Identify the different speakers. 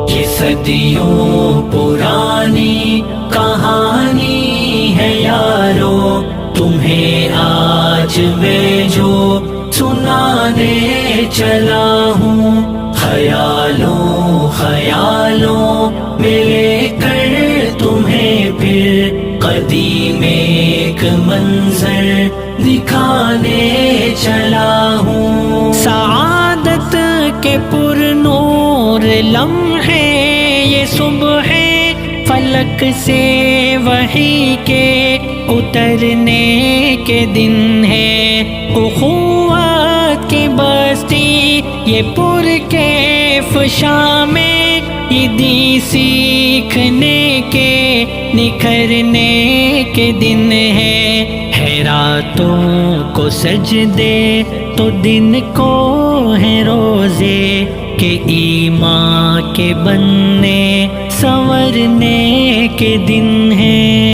Speaker 1: یہ صدیوں پرانی کہانی ہے یارو، تمہیں آج میں جو سنانے چلا ہوں، خیالوں خیالوں میں لے کر تمہیں پھر قدیم ایک منظر دکھانے چلا ہوں۔ سعادت کے پر نور لمحے یہ صبح فلک سے وحی کے اترنے کے دن ہے، اخوت کی بستی یہ پر کیف شام عیدی سیکھنے کے نکھرنے کے دن ہے، راتوں کو سجدے تو دن کو ہے روزے، کہ ایمان کے بننے سنورنے کے دن ہے۔